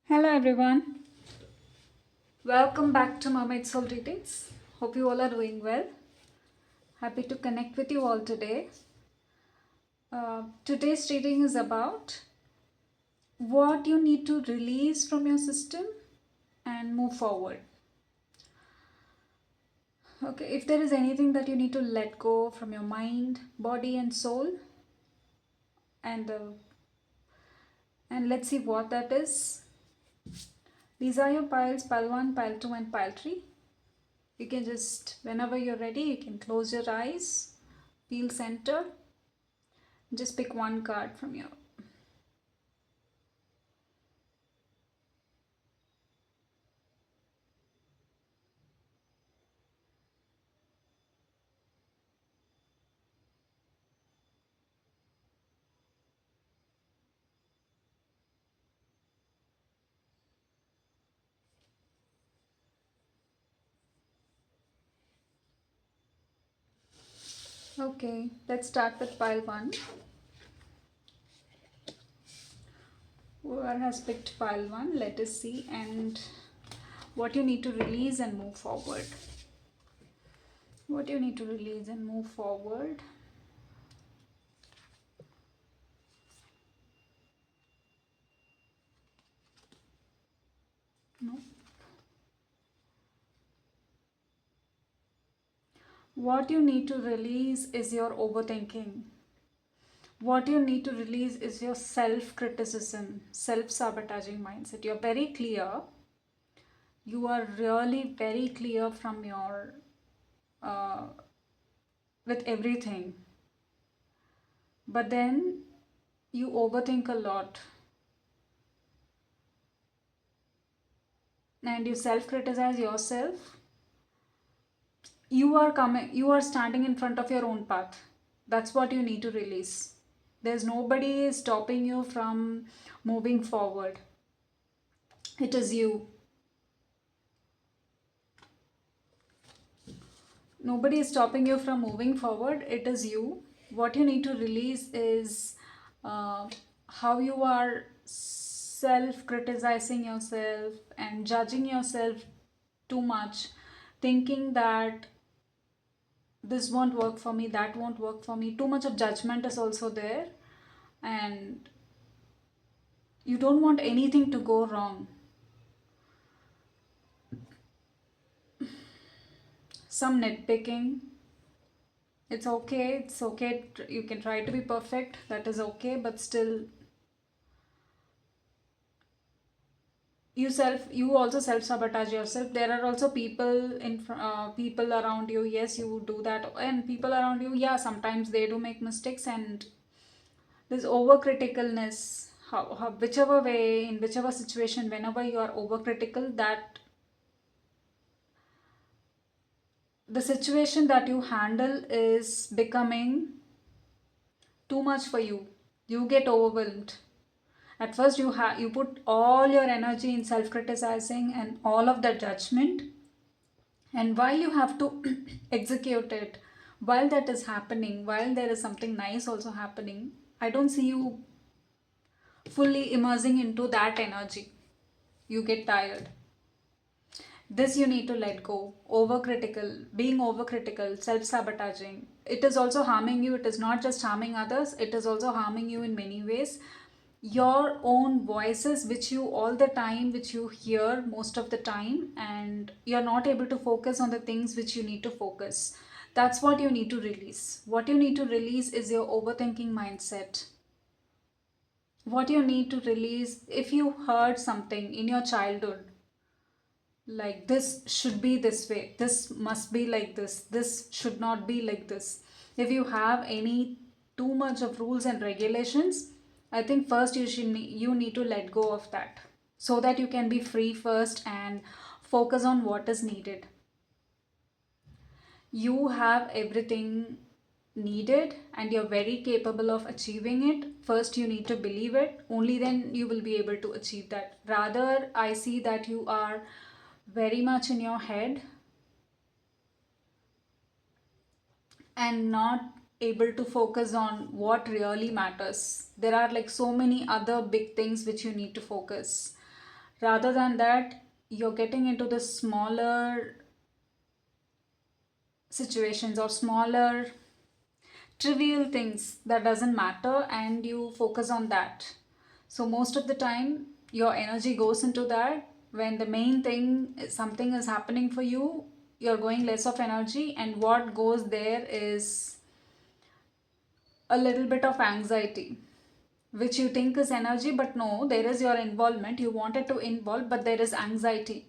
Hello everyone, welcome back to Mermaid Soul Readings. Hope you all are doing well. Happy to connect with you all today. Today's reading is about what you need to release from your system and move forward. Okay, if there is anything that you need to let go from your mind, body, and soul, and let's see what that is. These are your piles, pile 1, pile 2, and pile 3. You can just, whenever you're ready, you can close your eyes, feel centered. Just pick one card from your. Okay, let's start with pile 1. Whoever has picked pile 1, let us see and what you need to release and move forward. What you need to release and move forward. No. What you need to release is your overthinking. What you need to release is your self criticism, self sabotaging mindset. You're very clear. You are really very clear from your uh, with everything, but then you overthink a lot and you self criticize yourself. You are standing in front of your own path. That's what you need to release. There's nobody stopping you from moving forward. It is you. Nobody is stopping you from moving forward. It is you. What you need to release is how you are self criticizing yourself and judging yourself too much, thinking that this won't work for me, that won't work for me. Too much of judgment is also there, and you don't want anything to go wrong. Some nitpicking. It's okay. You can try to be perfect, that is okay, but still you also self sabotage yourself. There are also people around you. Yes, you do that, and people around you, yeah, sometimes they do make mistakes, and this overcriticalness, how whichever way, in whichever situation, whenever you are overcritical, that the situation that you handle is becoming too much for you. You get overwhelmed. At first you put all your energy in self criticizing and all of the judgment, and while you have to execute it, while that is happening, while there is something nice also happening, I don't see you fully immersing into that energy. You get tired. This you need to let go. Overcritical, being overcritical, self-sabotaging, it is also harming you. It is not just harming others, it is also harming you in many ways. Your own voices, which you all the time, which you hear most of the time, and you're not able to focus on the things which you need to focus. That's what you need to release. What you need to release is your overthinking mindset. What you need to release, if you heard something in your childhood, like this should be this way, this must be like this should not be like this. If you have any too much of rules and regulations, I think first you need to let go of that, so that you can be free first and focus on what is needed. You have everything needed and you're very capable of achieving it. First you need to believe it, only then you will be able to achieve that. Rather, I see that you are very much in your head and not able to focus on what really matters. There are like so many other big things which you need to focus. Rather than that, you're getting into the smaller situations or smaller trivial things that doesn't matter, and you focus on that. So most of the time your energy goes into that. When the main thing something is happening for you, you're going less of energy, and what goes there is a little bit of anxiety, which you think is energy, but no, there is your involvement. You wanted to involve, but there is anxiety.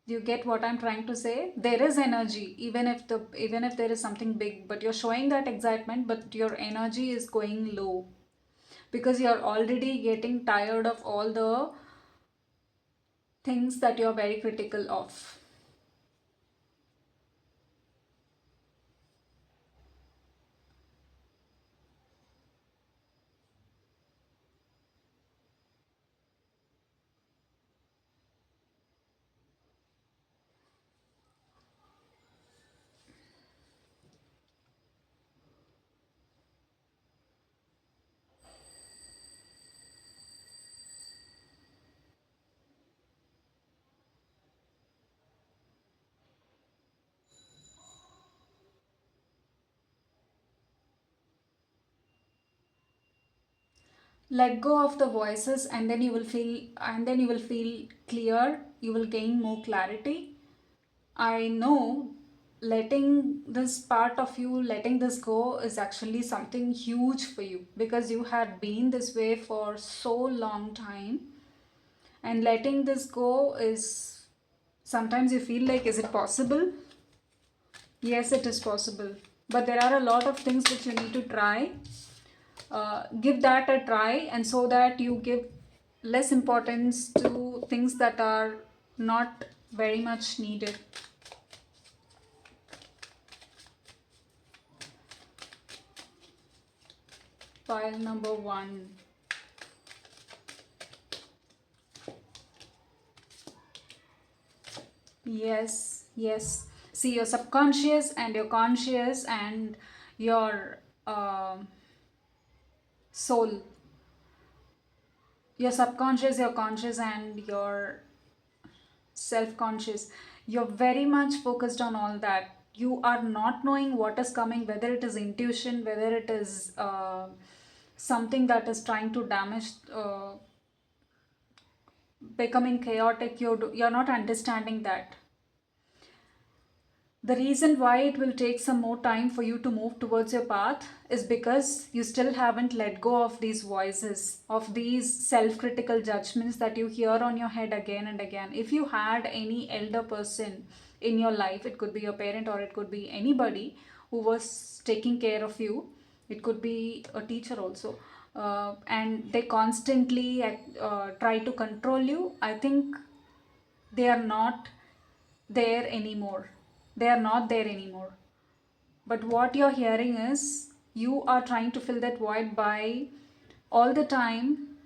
Do you get what I'm trying to say? There is energy, even if there is something big, but you're showing that excitement, but your energy is going low because you're already getting tired of all the things that you're very critical of. Let go of the voices, and then you will feel clear. You will gain more clarity. I know letting this part of you, letting this go, is actually something huge for you because you had been this way for so long time. And letting this go is, sometimes you feel like, is it possible? Yes, it is possible. But there are a lot of things which you need to try. Give that a try, and so that you give less importance to things that are not very much needed. Pile number one. Yes, yes. See, your subconscious and your conscious and your soul. Your subconscious, your conscious, and your self conscious. You're very much focused on all that. You are not knowing what is coming, whether it is intuition, whether it is something that is trying to damage, becoming chaotic. You're not understanding that. The reason why it will take some more time for you to move towards your path is because you still haven't let go of these voices, of these self critical judgments that you hear on your head again and again. If you had any elder person in your life, it could be your parent or it could be anybody who was taking care of you, it could be a teacher also, and they constantly try to control you, I think they are not there anymore. They are not there anymore. But what you're hearing is you are trying to fill that void by all the time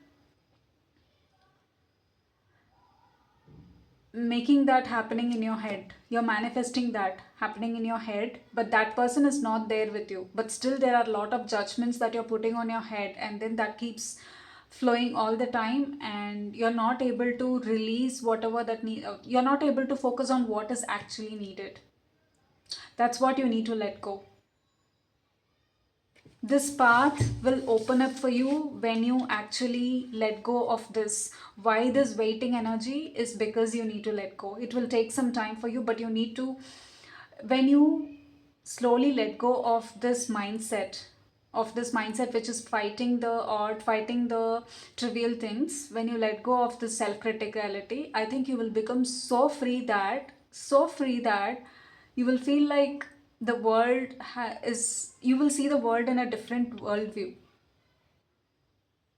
making that happening in your head. You're manifesting that happening in your head, but that person is not there with you. But still, there are a lot of judgments that you're putting on your head, and then that keeps flowing all the time, and you're not able to release whatever that need. You're not able to focus on what is actually needed. That's what you need to let go. This path will open up for you when you actually let go of this. Why this waiting energy is because you need to let go. It will take some time for you, but you need to, when you slowly let go of this mindset which is fighting the odd, fighting the trivial things, when you let go of the self criticality, I think you will become so free that you will feel like the world is, you will see the world in a different worldview,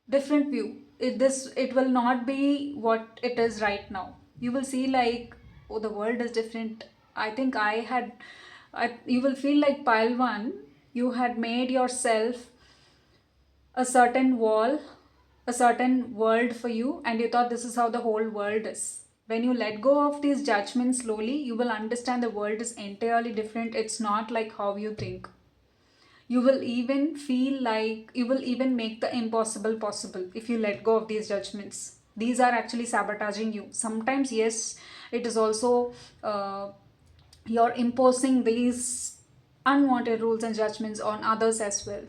different view. It will not be what it is right now. You will see like, oh, the world is different. I think you will feel like pile one, you had made yourself a certain wall, a certain world for you, and you thought this is how the whole world is. When you let go of these judgments slowly, you will understand the world is entirely different. It's not like how you think. You will even feel like you will even make the impossible possible if you let go of these judgments. These are actually sabotaging you. Sometimes, yes, it is also you're imposing these unwanted rules and judgments on others as well.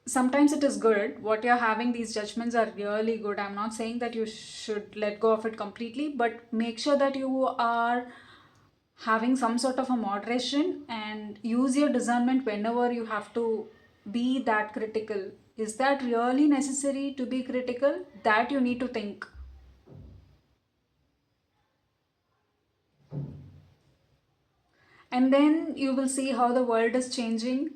Sometimes it is good. What you're having, these judgments are really good. I'm not saying that you should let go of it completely, but make sure that you are having some sort of a moderation and use your discernment whenever you have to be that critical. Is that really necessary to be critical? That you need to think. And then you will see how the world is changing,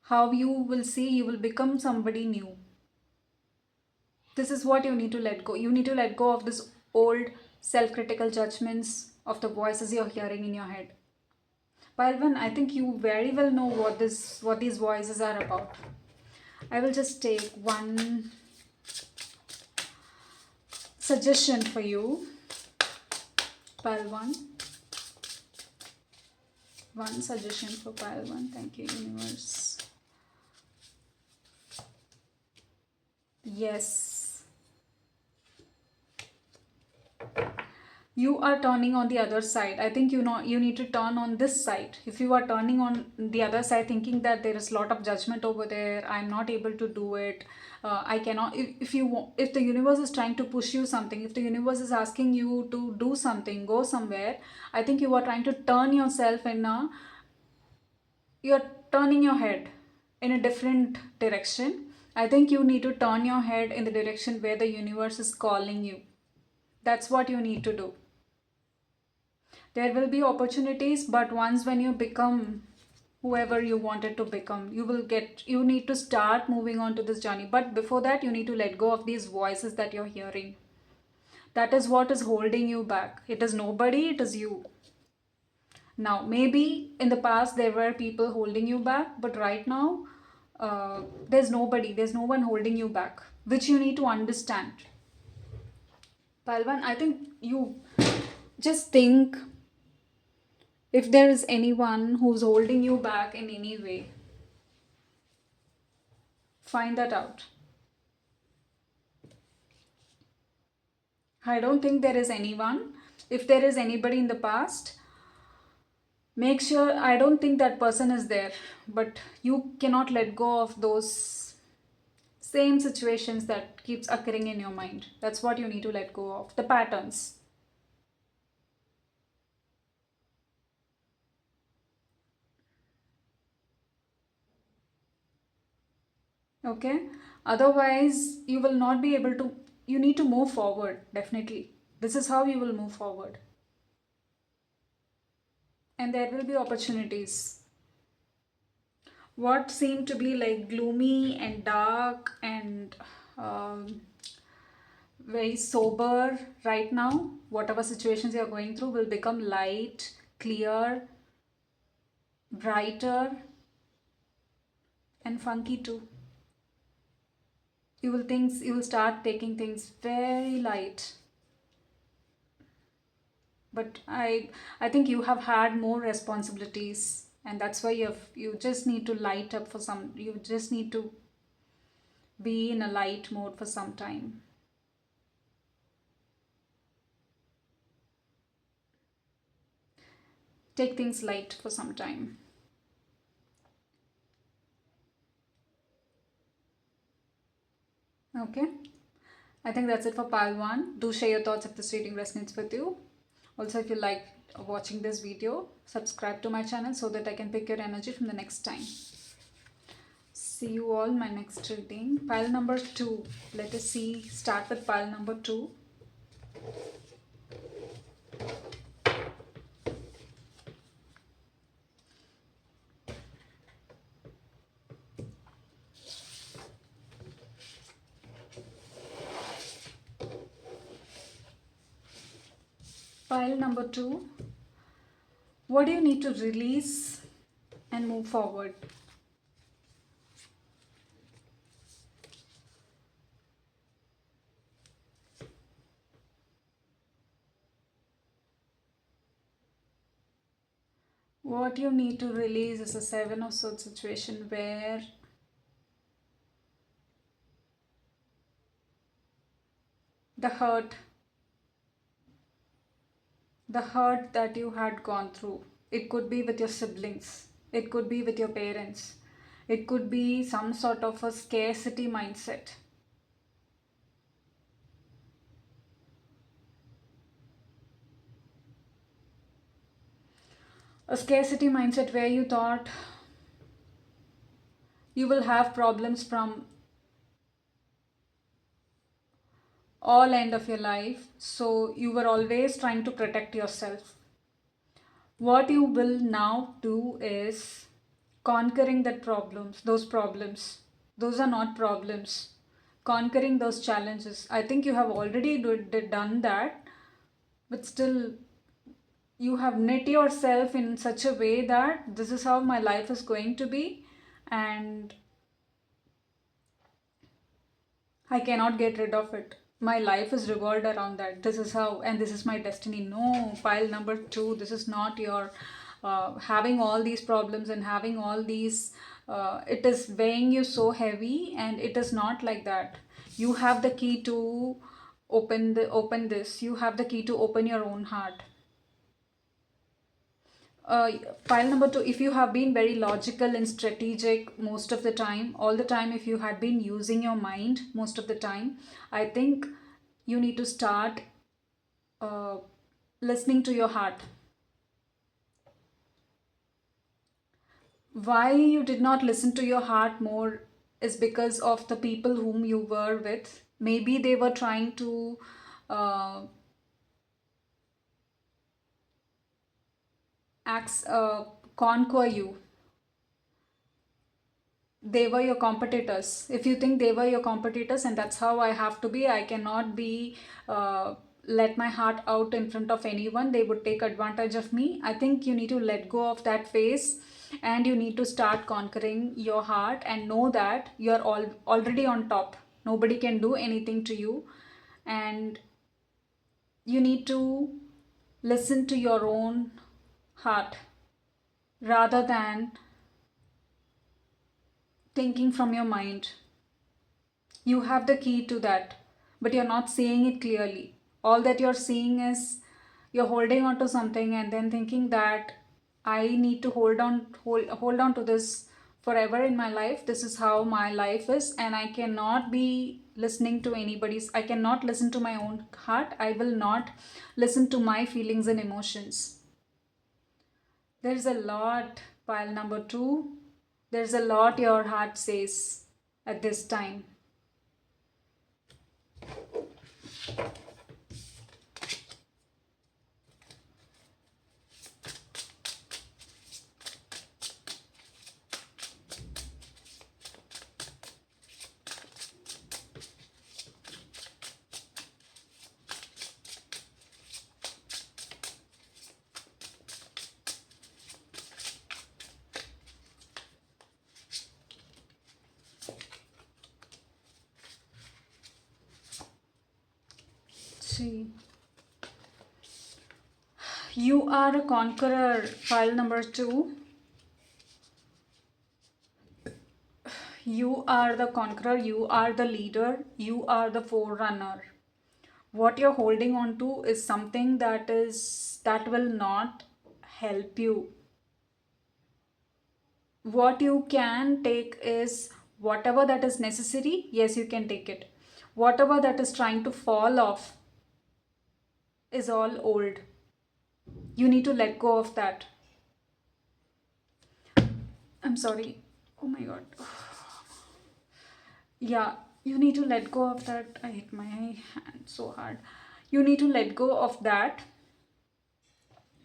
how you will see you will become somebody new. This is what you need to let go. You need to let go of this old self critical judgments of the voices you're hearing in your head. Palvan, I think you very well know what these voices are about. I will just take one suggestion for you, Palvan. One suggestion for Palvan. Thank you, universe. Yes. You are turning on the other side. I think you know you need to turn on this side. If you are turning on the other side thinking that there is a lot of judgment over there, I'm not able to do it, I cannot. If you want, if the universe is trying to push you something, if the universe is asking you to do something, go somewhere, I think you are trying to turn yourself in a, you're turning your head in a different direction. I think you need to turn your head in the direction where the universe is calling you. That's what you need to do. There will be opportunities, but once when you become whoever you wanted to become, you need to start moving on to this journey. But before that, you need to let go of these voices that you're hearing. That is what is holding you back. It is nobody, it is you. Now, maybe in the past there were people holding you back, but right now, there's nobody, there's no one holding you back, which you need to understand. Palvan, I think you just think if there is anyone who's holding you back in any way, find that out. I don't think there is anyone. If there is anybody in the past, make sure, I don't think that person is there, but you cannot let go of those same situations that keeps occurring in your mind. That's what you need to let go of, the patterns. Okay, otherwise you will not be able to, you need to move forward. Definitely, this is how you will move forward, and there will be opportunities. What seemed to be like gloomy and dark and um, very sober right now, whatever situations you're going through will become light, clear, brighter, and funky too. You will start taking things very light. But I think you have had more responsibilities, and that's why you just need to light up for some, you just need to be in a light mode for some time. Take things light for some time. Okay, I think that's it for pile 1. Do share your thoughts if this reading resonates with you. Also, if you like watching this video, subscribe to my channel so that I can pick your energy from the next time. See you all in my next reading. Pile number 2. Let us see. Start with pile number 2. Pile number 2. What do you need to release and move forward? What you need to release is a 7 of Swords situation where the hurt that you had gone through. It could be with your siblings, it could be with your parents, it could be some sort of a scarcity mindset. A scarcity mindset where you thought you will have problems from all end of your life, so you were always trying to protect yourself. What you will now do is conquering that problems, those problems. Those are not problems. Conquering those challenges. I think you have already done that, but still you have knit yourself in such a way that this is how my life is going to be, and I cannot get rid of it. My life is revolved around that. This is how, and this is my destiny. No, pile number two, this is not your having all these problems and having all these, it is weighing you so heavy, and it is not like that. You have the key to open this. You have the key to open your own heart. uh, Pile number two, if you have been very logical and strategic most of the time, all the time, if you had been using your mind most of the time, I think you need to start uh, listening to your heart. Why you did not listen to your heart more is because of the people whom you were with. Maybe they were trying to uh, conquer you. They were your competitors. If you think they were your competitors and that's how I have to be, I cannot be let my heart out in front of anyone, they would take advantage of me. I think you need to let go of that phase, and you need to start conquering your heart and know that you're already on top. Nobody can do anything to you, and you need to listen to your own heart rather than thinking from your mind. You have the key to that, but you're not seeing it clearly. All that you're seeing is you're holding on to something and then thinking that I need to hold on to this forever in my life. This is how my life is, and I cannot be listening to anybody's. I cannot listen to my own heart. I will not listen to my feelings and emotions. There's a lot, pile number two. There's a lot your heart says at this time. See, you are a conqueror, file number two. You are the conqueror, you are the leader, you are the forerunner. What you're holding on to is something that will not help you. What you can take is whatever that is necessary, yes, you can take it. Whatever that is trying to fall off is all old. You need to let go of that. I'm sorry. Oh my god. Yeah, you need to let go of that. I hit my hand so hard. You need to let go of that.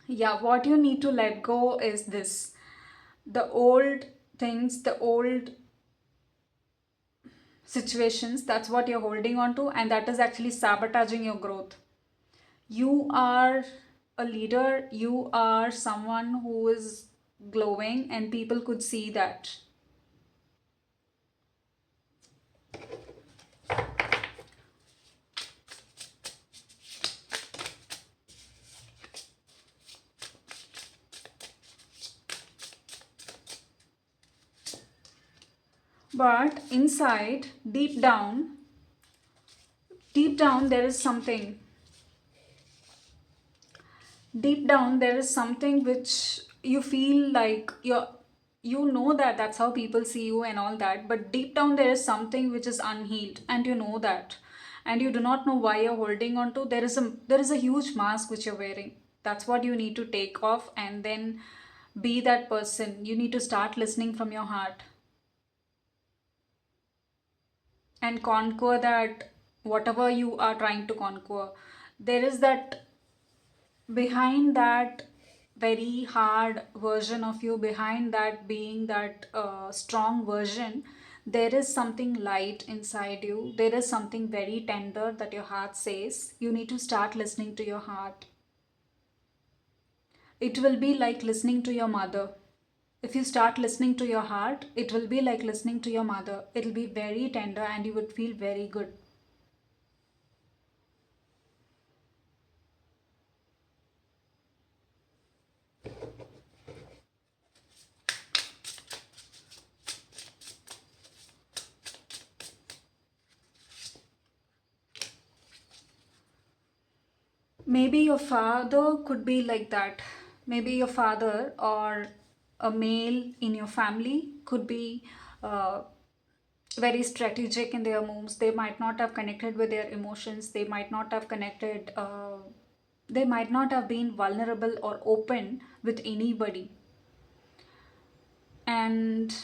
Yeah, what you need to let go is this: the old things, the old situations. That's what you're holding on to, and that is actually sabotaging your growth. You are a leader, you are someone who is glowing, and people could see that. But inside, deep down, Deep down, there is something. Deep down, there is something which you feel like you know that that's how people see you and all that, but deep down there is something which is unhealed, and you know that, and you do not know why you're holding on to. There is a huge mask which you're wearing. That's what you need to take off and then be that person. You need to start listening from your heart and conquer that, whatever you are trying to conquer. There is that, behind that very hard version of you, behind that being that strong version, there is something light inside you. There is something very tender that your heart says. You need to start listening to your heart. It will be like listening to your mother. If you start listening to your heart, it will be like listening to your mother. It'll be very tender and you would feel very good. Maybe your father could be like that. Maybe your father or a male in your family could be uh, very strategic in their moves. They might not have connected with their emotions. They might not have connected, they might not have been vulnerable or open with anybody. And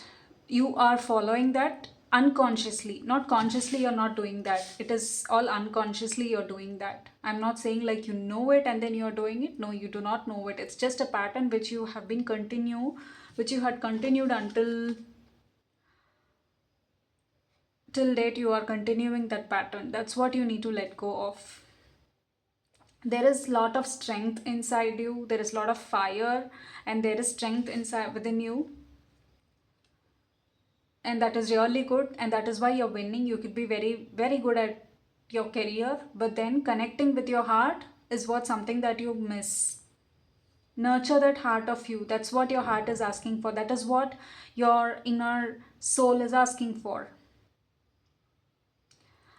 you are following that unconsciously. Not consciously, you're not doing that. It is all unconsciously you're doing that. I'm not saying like you know it and then you're doing it. No, you do not know it. It's just a pattern which you have been continue, which you had continued until till date. You are continuing that pattern. That's what you need to let go of. There is lot of strength inside you. There is lot of fire, and there is strength inside within you, and that is really good, and that is why you're winning. You could be very good at your career, but then connecting with your heart is what something that you miss. Nurture that heart of you. That's what your heart is asking for. That is what your inner soul is asking for.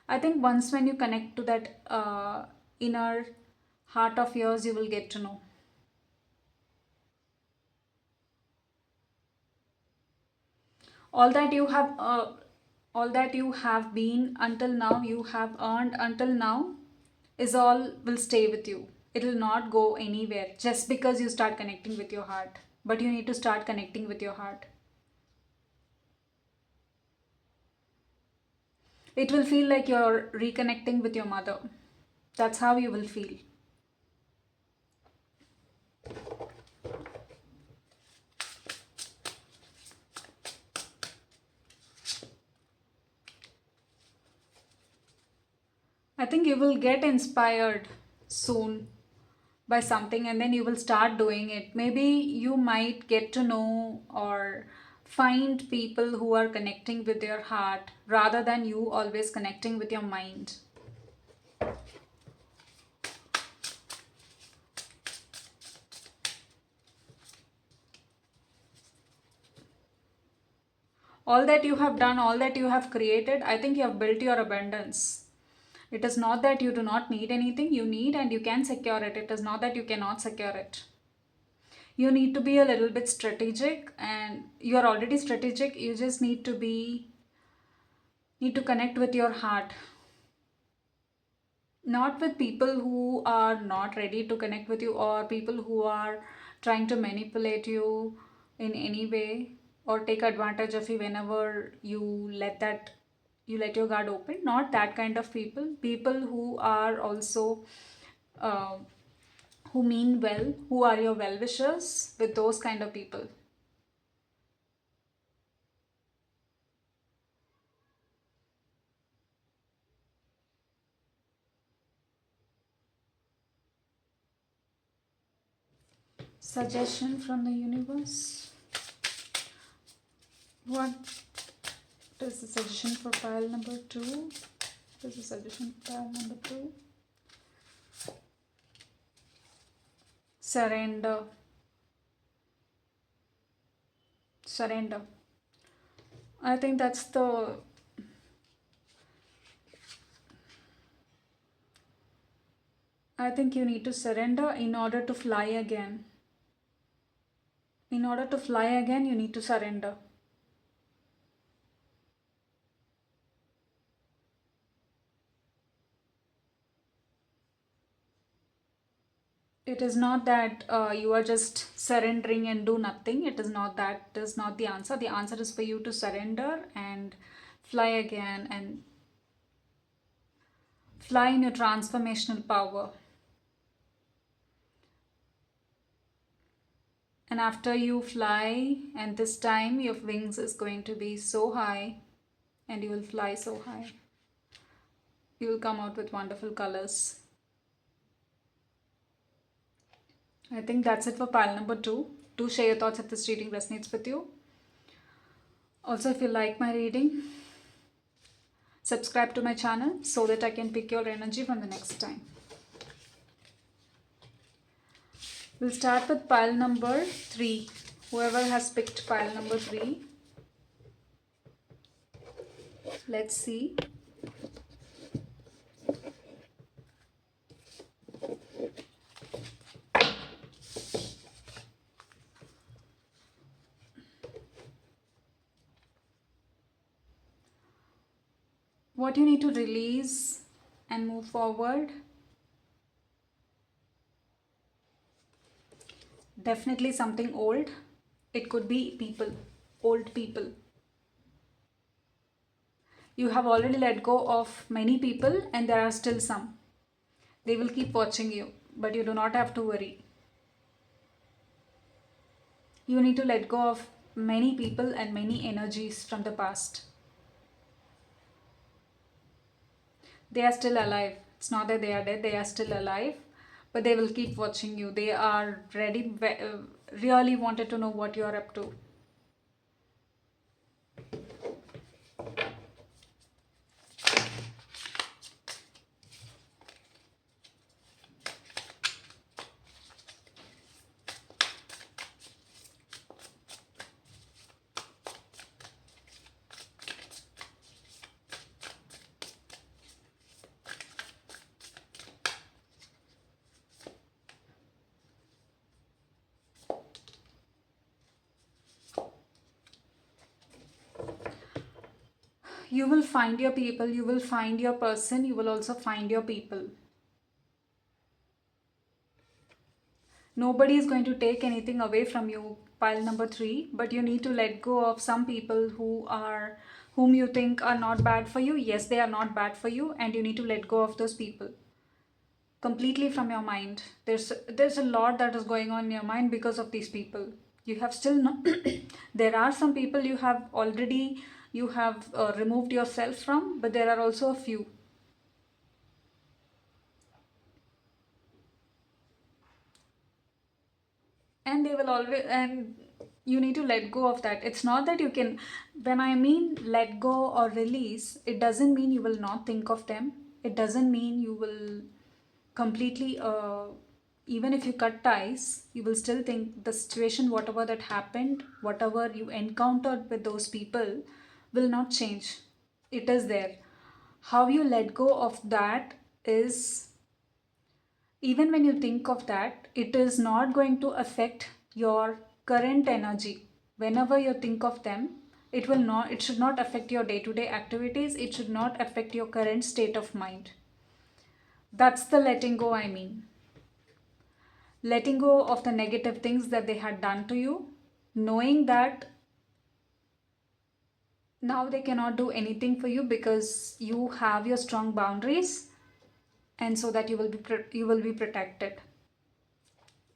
I think once when you connect to that inner heart of yours, you will get to know all that you have all that you have been until now, you have earned until now, is all will stay with you. It will not go anywhere just because you start connecting with your heart. But you need to start connecting with your heart. It will feel like you're reconnecting with your mother. That's how you will feel. I think you will get inspired soon by something, and then you will start doing it. Maybe you might get to know or find people who are connecting with their heart rather than you always connecting with your mind. All that you have done, all that you have created, I think you have built your abundance. It is not that you do not need anything. You need and you can secure it. It is not that you cannot secure it. You need to be a little bit strategic, and you are already strategic. You just need to connect with your heart, not with people who are not ready to connect with you, or people who are trying to manipulate you in any way or take advantage of you whenever you let your guard open. Not that kind of people. People who are also uh, who mean well, who are your well wishers. With those kind of people. Suggestion from the universe. What is the suggestion for pile number 2? What is the suggestion for pile number 2? Surrender. Surrender. I think that's the I think you need to surrender in order to fly again. In order to fly again, you need to surrender. It is not that you are just surrendering and do nothing. It is not that. It is not the answer. The answer is for you to surrender and fly again and fly in your transformational power. And after you fly, and this time your wings is going to be so high, and you will fly so high. You will come out with wonderful colors. I think that's it for pile number 2. Do share your thoughts if this reading resonates with you. Also, if you like my reading, subscribe to my channel so that I can pick your energy from the next time. We'll start with pile number 3. Whoever has picked pile number 3, let's see. What you need to release and move forward. Definitely something old. It could be people, old people. You have already let go of many people and there are still some. They will keep watching you, but you do not have to worry. You need to let go of many people and many energies from the past. They are still alive. It's not that they are dead, they are still alive, but they will keep watching you. They are ready, really wanted to know what you are up to. You will find your people, you will find your person, you will also find your people. Nobody is going to take anything away from you, pile number 3, but you need to let go of some people whom you think are not bad for you. Yes, they are not bad for you, and you need to let go of those people completely from your mind. There's a lot that is going on in your mind because of these people. You have still not there are some people you have removed yourself from, but there are also a few. And they will always, and you need to let go of that. It's not that you can, when I mean let go or release, it doesn't mean you will not think of them. It doesn't mean you will completely even if you cut ties, you will still think the situation, whatever that happened, whatever you encountered with those people, will not change. It is there. How you let go of that is, even when you think of that, it is not going to affect your current energy. Whenever you think of them, it should not affect your day-to-day activities. It should not affect your current state of mind. That's the letting go I mean. Letting go of the negative things that they had done to you, knowing that now they cannot do anything for you because you have your strong boundaries, and so that you will be protected.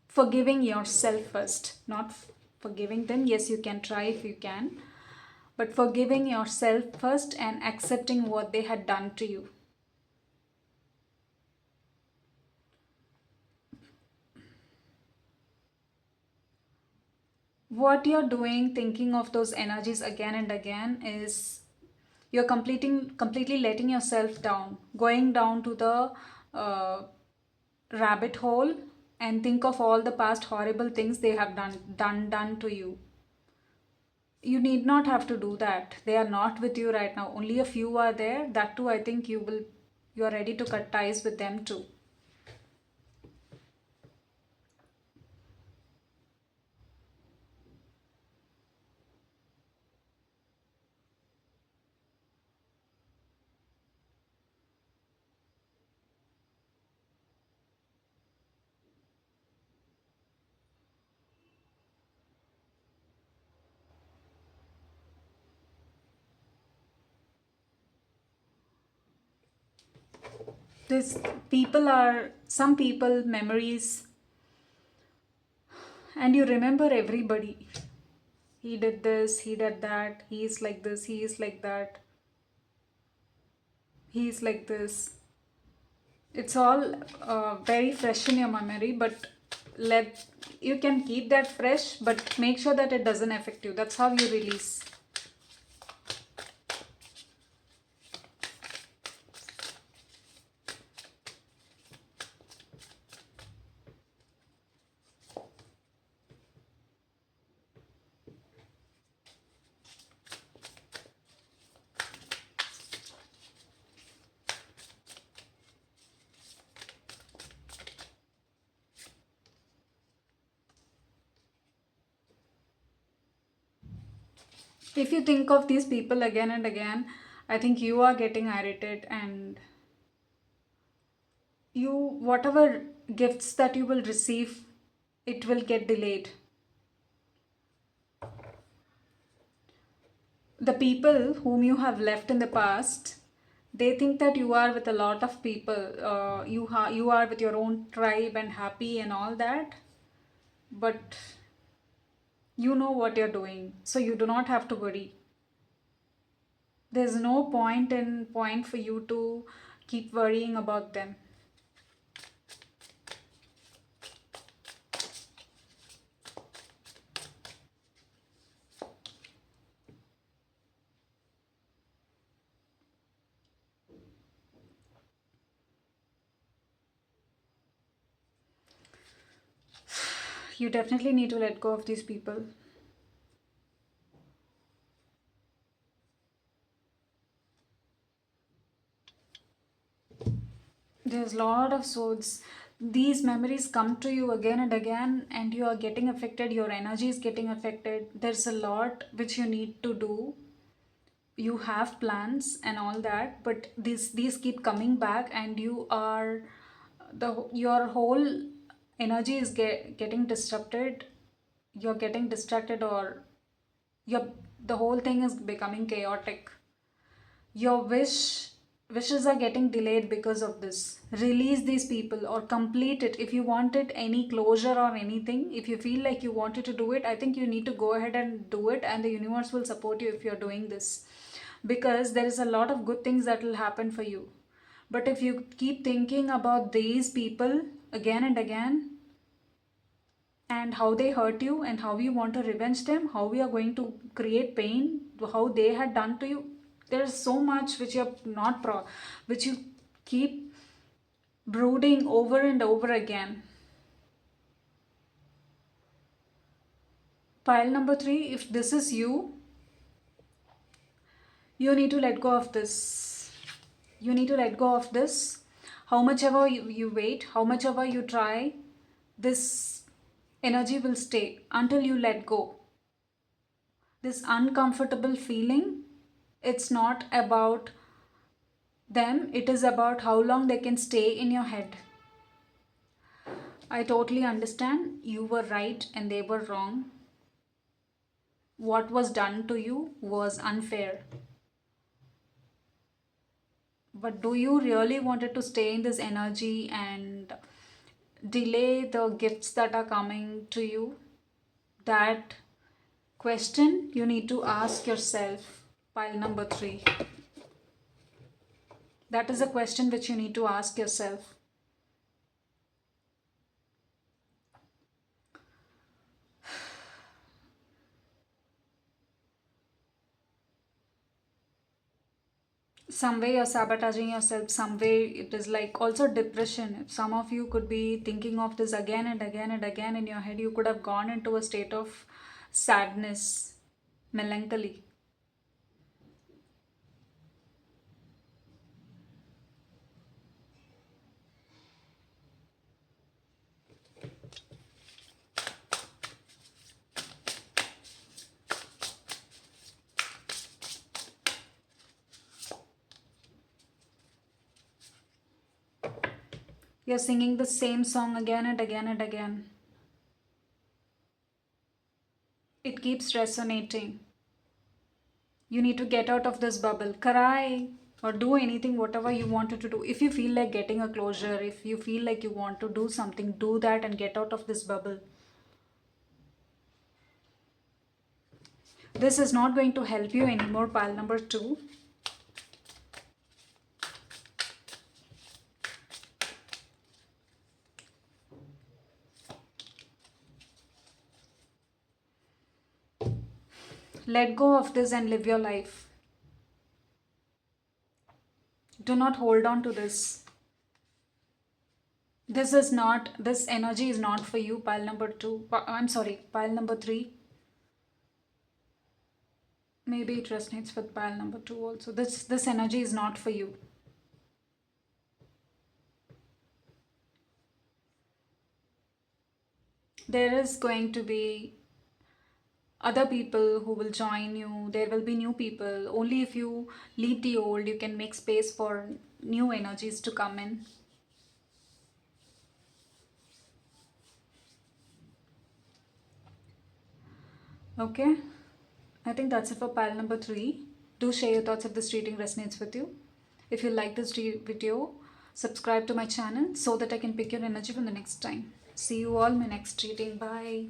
Forgiving yourself first, not forgiving them. Yes, you can try if you can, but forgiving yourself first and accepting what they had done to you. What you're doing, thinking of those energies again and again, is you're completely letting yourself down, going down to the rabbit hole, and think of all the past horrible things they have done to you. You need not have to do that. They are not with you right now. Only a few are there. That too, I think you are ready to cut ties with them too. This people are some people memories, and you remember everybody. He did this, he did that, he is like this, he is like that, he is like this. It's all very fresh in your memory, but let you can keep that fresh, but make sure that it doesn't affect you. That's how you release. If you think of these people again and again, I think you are getting irritated, and you whatever gifts that you will receive, it will get delayed. The people whom you have left in the past, they think that you are with a lot of people, you are with your own tribe and happy and all that, but you know what you're doing, so you do not have to worry. There's no point for you to keep worrying about them. You definitely need to let go of these people. There's a lot of swords. These memories come to you again and again, and you are getting affected. Your energy is getting affected. There's a lot which you need to do. You have plans and all that, but these keep coming back, and you are your whole energy is getting disrupted. You're getting distracted, or your the whole thing is becoming chaotic. Your wishes are getting delayed because of this. Release these people or complete it. If you wanted any closure or anything, if you feel like you wanted to do it, I think you need to go ahead and do it, and the universe will support you if you're doing this, because there is a lot of good things that will happen for you. But if you keep thinking about these people again and again, and how they hurt you, and how you want to revenge them, how we are going to create pain, how they had done to you, there's so much which you're not which you keep brooding over and over again. Pile number 3, if this is you, you need to let go of this. You need to let go of this. How much ever you wait, how much ever you try, this energy will stay until you let go. This uncomfortable feeling, it's not about them, it is about how long they can stay in your head. I totally understand you were right and they were wrong. What was done to you was unfair. But do you really wanted to stay in this energy and delay the gifts that are coming to you? That question you need to ask yourself. Pile number 3. That is a question which you need to ask yourself. Some way you're sabotaging yourself, some way it is like also depression. Some of you could be thinking of this again and again and again in your head. You could have gone into a state of sadness, melancholy. You're singing the same song again and again and again. It keeps resonating. You need to get out of this bubble. Cry, or do anything whatever you wanted to do. If you feel like getting a closure, if you feel like you want to do something, do that and get out of this bubble. This is not going to help you anymore, pile number 2. Let go of this and live your life. Do not hold on to this. This energy is not for you, pile number 2. I'm sorry, pile number 3. Maybe it resonates with pile number 2 also. This energy is not for you. There is going to be other people who will join you. There will be new people. Only if you leave the old, you can make space for new energies to come in. Okay, I think that's it for pile number 3. Do share your thoughts if this reading resonates with you. If you like this video, subscribe to my channel so that I can pick your energy from the next time. See you all in my next reading. Bye.